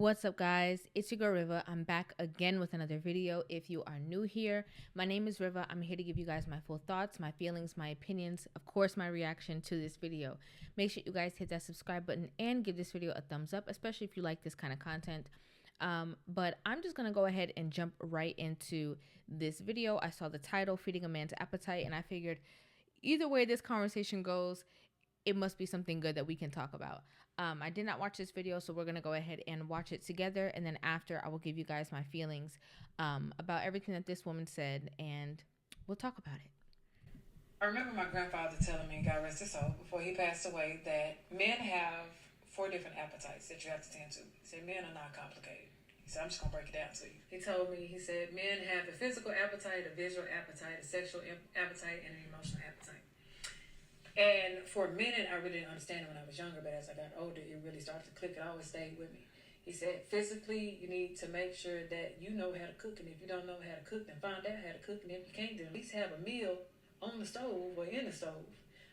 What's up, guys? It's your girl Riva. I'm back again with another video. If you are new here, my name is Riva. I'm here to give you guys my full thoughts, my feelings, my opinions, of course my reaction to this video. Make sure you guys hit that subscribe button and give this video a thumbs up, especially if you like this kind of content. But I'm just gonna go ahead and jump right into this video. I saw the title, Feeding a Man's Appetite, and I figured either way this conversation goes, it must be something good that we can talk about. I did not watch this video, so we're gonna go ahead and watch it together, and then after I will give you guys my feelings about everything that this woman said, and we'll talk about it. I remember my grandfather telling me, God rest his soul, before he passed away, that men have 4 different appetites that you have to tend to. He said men are not complicated. He said, I'm just gonna break it down to you. He told me, he said, men have a physical appetite, a visual appetite, a sexual appetite, and an emotional appetite. And for a minute, I really didn't understand it when I was younger, but as I got older, it really started to click. It always stayed with me. He said, physically, you need to make sure that you know how to cook, and if you don't know how to cook, then find out how to cook, and if you can't, then at least have a meal on the stove or in the stove.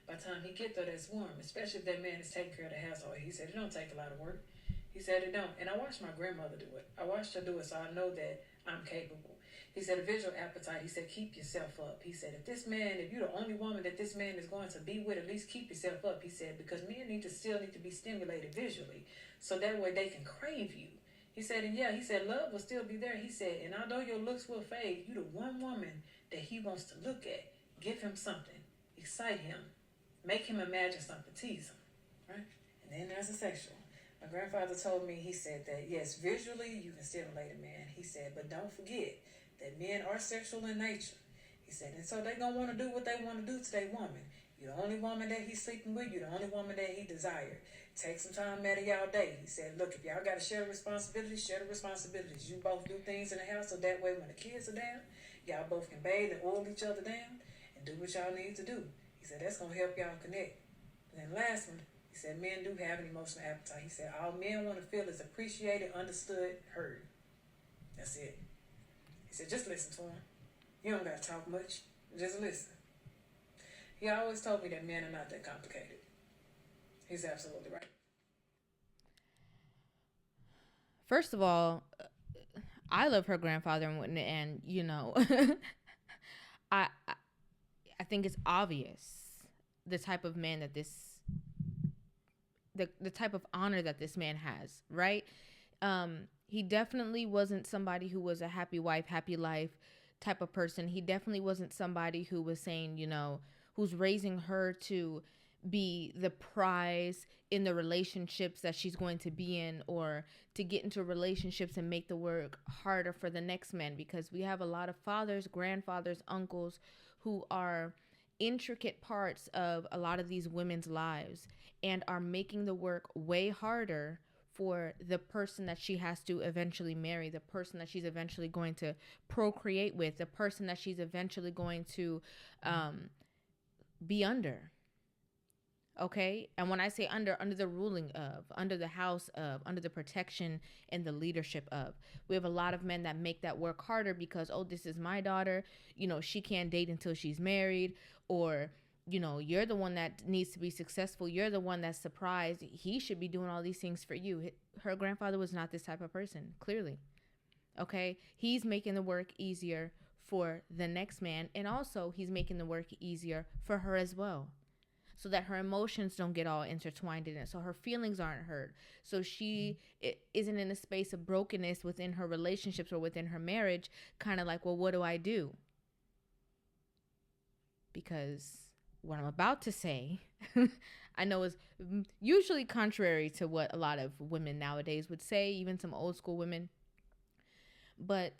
By the time he get there, that's warm, especially if that man is taking care of the household. He said, it don't take a lot of work. He said it don't. And I watched my grandmother do it. I watched her do it, so I know that I'm capable. He said, a visual appetite, he said, keep yourself up. He said, if you're the only woman that this man is going to be with, at least keep yourself up. He said, because men still need to be stimulated visually, so that way they can crave you. He said, and yeah, he said, love will still be there. He said, and although your looks will fade, you're the one woman that he wants to look at. Give him something, excite him, make him imagine something, tease him, right? And then there's the sexual. My grandfather told me, he said that, yes, visually you can stimulate a man. He said, but don't forget that men are sexual in nature. He said, and so they're going to want to do what they want to do to their woman. You're the only woman that he's sleeping with. You're the only woman that he desired. Take some time out of y'all day. He said, look, if y'all got to share the responsibilities, share the responsibilities. You both do things in the house, so that way when the kids are down, y'all both can bathe and oil each other down and do what y'all need to do. He said, that's going to help y'all connect. And then last one, he said, men do have an emotional appetite. He said, all men want to feel is appreciated, understood, heard. That's it. He said, just listen to him. You don't got to talk much. Just listen. He always told me that men are not that complicated. He's absolutely right. First of all, I love her grandfather, and you know, I I think it's obvious the type of man that the type of honor that this man has, right? He definitely wasn't somebody who was a happy wife, happy life type of person. He definitely wasn't somebody who was saying, who's raising her to be the prize in the relationships that she's going to be in, or to get into relationships and make the work harder for the next man, because we have a lot of fathers, grandfathers, uncles who are intricate parts of a lot of these women's lives and are making the work way harder for the person that she has to eventually marry, the person that she's eventually going to procreate with, the person that she's eventually going to be under. Okay? And when I say under the ruling of, under the house of, under the protection and the leadership of. We have a lot of men that make that work harder because, oh, this is my daughter. She can't date until she's married. Or, you're the one that needs to be successful. You're the one that's surprised. He should be doing all these things for you. Her grandfather was not this type of person, clearly. Okay? He's making the work easier for the next man. And also, he's making the work easier for her as well, so that her emotions don't get all intertwined in it, so her feelings aren't hurt, so she isn't in a space of brokenness within her relationships or within her marriage, kind of like, well, what do I do? Because what I'm about to say, I know is usually contrary to what a lot of women nowadays would say, even some old school women. But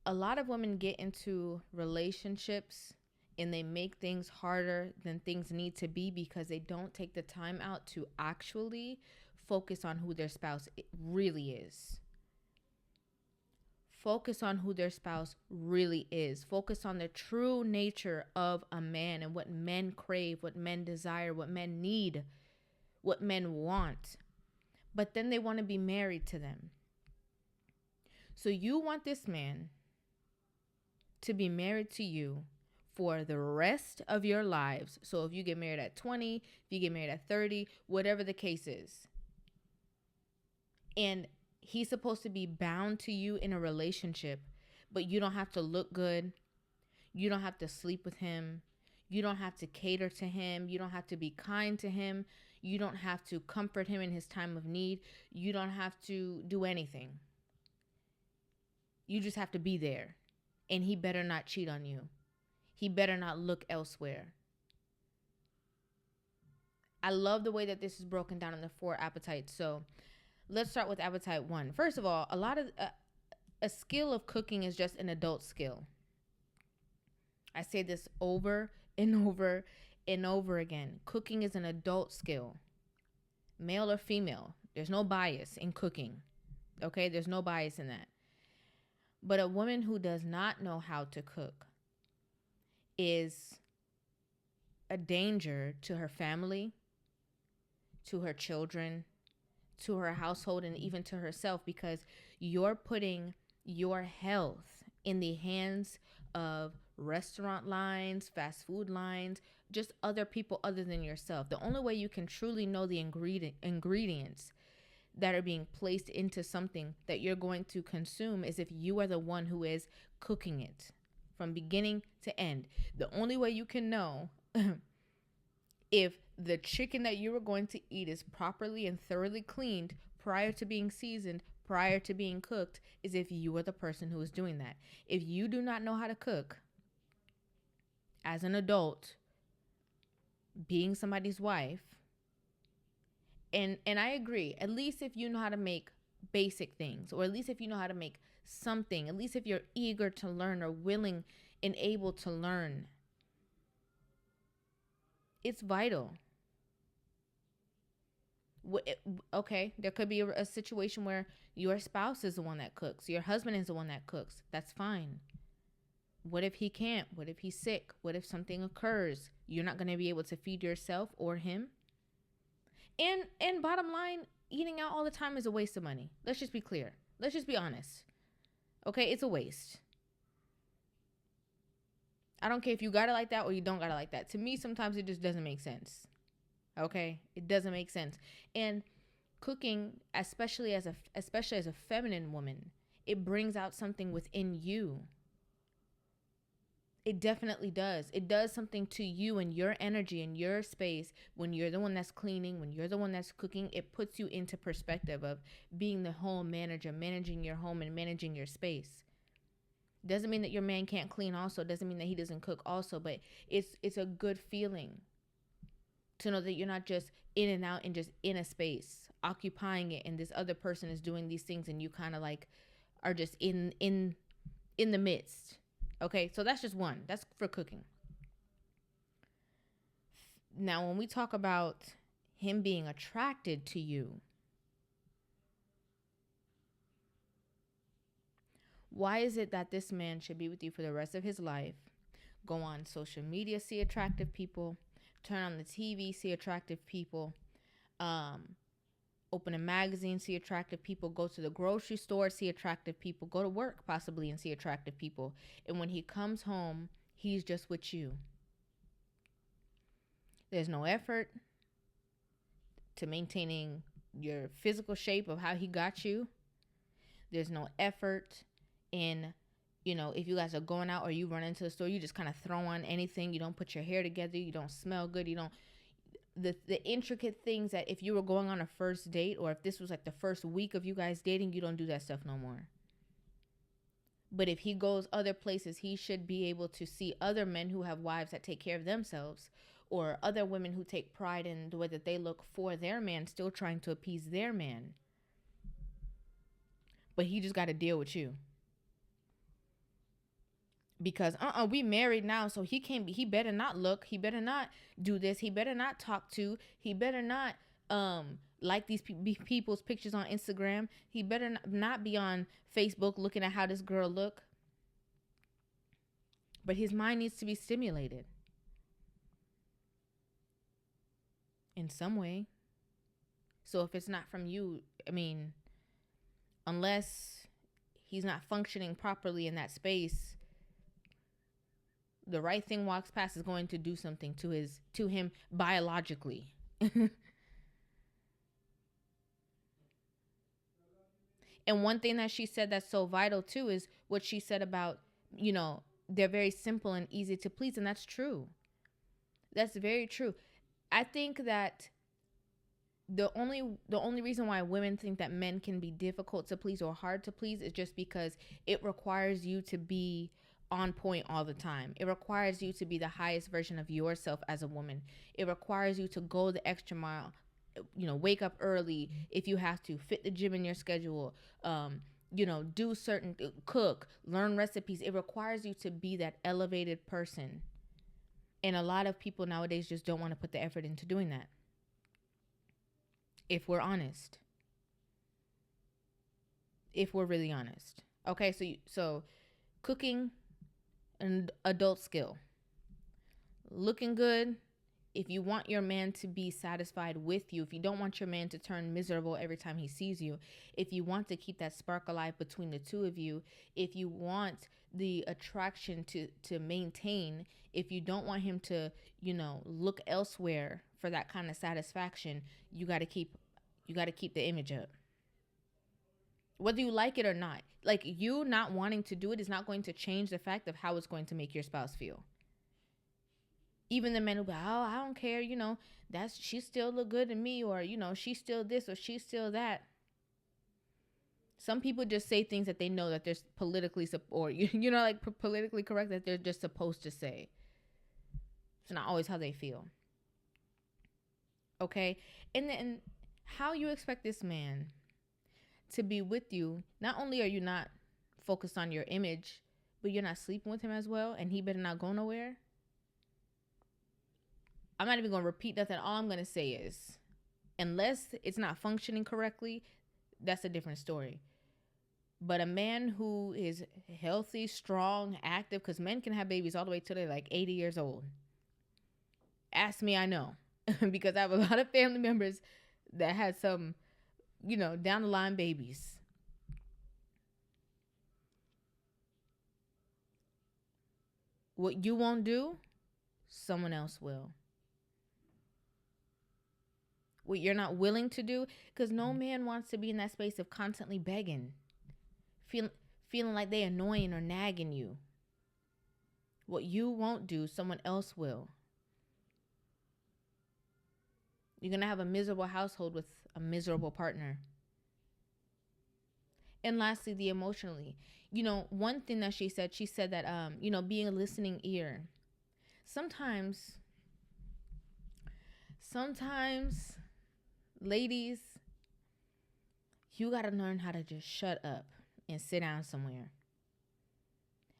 a lot of women get into relationships and they make things harder than things need to be because they don't take the time out to actually focus on who their spouse really is. Focus on who their spouse really is. Focus on the true nature of a man and what men crave, what men desire, what men need, what men want. But then they want to be married to them. So you want this man to be married to you for the rest of your lives. So if you get married at 20, if you get married at 30, whatever the case is. And He's supposed to be bound to you in a relationship, but you don't have to look good. You don't have to sleep with him. You don't have to cater to him. You don't have to be kind to him. You don't have to comfort him in his time of need. You don't have to do anything. You just have to be there. And he better not cheat on you. He better not look elsewhere. I love the way that this is broken down in the 4 appetites. So let's start with appetite 1. First of all, a skill of cooking is just an adult skill. I say this over and over and over again. Cooking is an adult skill, male or female. There's no bias in cooking. Okay, there's no bias in that. But a woman who does not know how to cook is a danger to her family, to her children, to her household, and even to herself, because you're putting your health in the hands of restaurant lines, fast food lines, just other people other than yourself. The only way you can truly know the ingredients that are being placed into something that you're going to consume is if you are the one who is cooking it from beginning to end. The only way you can know if the chicken that you are going to eat is properly and thoroughly cleaned prior to being seasoned, prior to being cooked, is if you are the person who is doing that. If you do not know how to cook as an adult, being somebody's wife, and I agree, at least if you know how to make basic things, or at least if you know how to make something, at least if you're eager to learn or willing and able to learn, it's vital. Okay, there could be a situation where your spouse is the one that cooks, your husband is the one that cooks. That's fine. What if he can't? What if he's sick? What if something occurs? You're not going to be able to feed yourself or him. And bottom line, eating out all the time is a waste of money. Let's just be clear. Let's just be honest. Okay, it's a waste. I don't care if you got it like that or you don't got it like that. To me, sometimes it just doesn't make sense. Okay, it doesn't make sense. And cooking, especially as a feminine woman, it brings out something within you. It definitely does. It does something to you and your energy and your space when you're the one that's cleaning, when you're the one that's cooking. It puts you into perspective of being the home manager, managing your home and managing your space. Doesn't mean that your man can't clean also. Doesn't mean that he doesn't cook also. But it's a good feeling to know that you're not just in and out and just in a space, occupying it, and this other person is doing these things and you kind of like are just in the midst. Okay, so that's just one. That's for cooking. Now, when we talk about him being attracted to you, why is it that this man should be with you for the rest of his life? Go on social media, see attractive people. Turn on the TV, see attractive people. Open a magazine, see attractive people. Go to the grocery store, see attractive people. Go to work possibly and see attractive people. And when he comes home, he's just with you. There's no effort to maintaining your physical shape of how he got you. There's no effort in, if you guys are going out or you run into the store, you just kind of throw on anything. You don't put your hair together. You don't smell good. You don't. The intricate things that if you were going on a first date or if this was like the first week of you guys dating, you don't do that stuff no more. But if he goes other places, he should be able to see other men who have wives that take care of themselves, or other women who take pride in the way that they look for their man, still trying to appease their man. But he just got to deal with you. Because we married now, so he better not look, he better not do this, he better not talk to, he better not like these people's pictures on Instagram, he better not be on Facebook looking at how this girl look. But his mind needs to be stimulated in some way. So if it's not from you, unless he's not functioning properly in that space, the right thing walks past is going to do something to him biologically. And one thing that she said that's so vital too is what she said about, they're very simple and easy to please. And that's true. That's very true. I think that the only reason why women think that men can be difficult to please or hard to please is just because it requires you to be on point all the time. It requires you to be the highest version of yourself as a woman. It requires you to go the extra mile. Wake up early if you have to, fit the gym in your schedule, do certain, cook, learn recipes. It requires you to be that elevated person. And a lot of people nowadays just don't want to put the effort into doing that. If we're honest. If we're really honest. Okay, so cooking, an adult skill. Looking good. If you want your man to be satisfied with you, if you don't want your man to turn miserable every time he sees you, if you want to keep that spark alive between the two of you, if you want the attraction to maintain, if you don't want him to, look elsewhere for that kind of satisfaction, you got to keep the image up. Whether you like it or not. Like, you not wanting to do it is not going to change the fact of how it's going to make your spouse feel. Even the men who be, oh, I don't care, she still look good to me, or, she's still this or she's still that. Some people just say things that they know that they're politically, or, politically correct, that they're just supposed to say. It's not always how they feel. Okay? And then how you expect this man to be with you, not only are you not focused on your image, but you're not sleeping with him as well, and he better not go nowhere. I'm not even going to repeat nothing. All I'm going to say is, unless it's not functioning correctly, that's a different story. But a man who is healthy, strong, active, because men can have babies all the way till they're like 80 years old. Ask me, I know. Because I have a lot of family members that had some, down the line babies. What you won't do, someone else will. What you're not willing to do, because no man wants to be in that space of constantly begging, feeling like they annoying or nagging you. What you won't do, someone else will. You're going to have a miserable household with a miserable partner. And lastly, the emotionally. One thing that she said that, being a listening ear. Sometimes, ladies, you got to learn how to just shut up and sit down somewhere.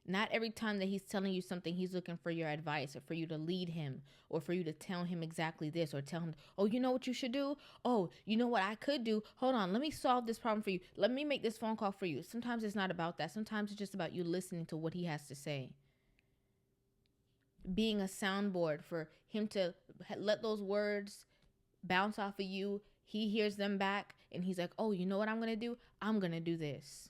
Not every time that he's telling you something, he's looking for your advice or for you to lead him or for you to tell him exactly this or tell him, oh, you know what you should do? Oh, you know what I could do? Hold on, let me solve this problem for you. Let me make this phone call for you. Sometimes it's not about that. Sometimes it's just about you listening to what he has to say. Being a soundboard for him to let those words bounce off of you. He hears them back and he's like, oh, you know what I'm going to do? I'm going to do this.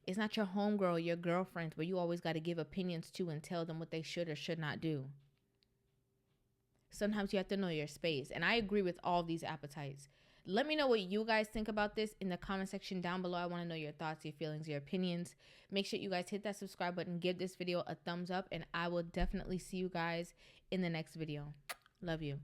It's not your homegirl, your girlfriend, where you always got to give opinions to and tell them what they should or should not do. Sometimes you have to know your space. And I agree with all these appetites. Let me know what you guys think about this in the comment section down below. I want to know your thoughts, your feelings, your opinions. Make sure you guys hit that subscribe button, give this video a thumbs up, and I will definitely see you guys in the next video. Love you.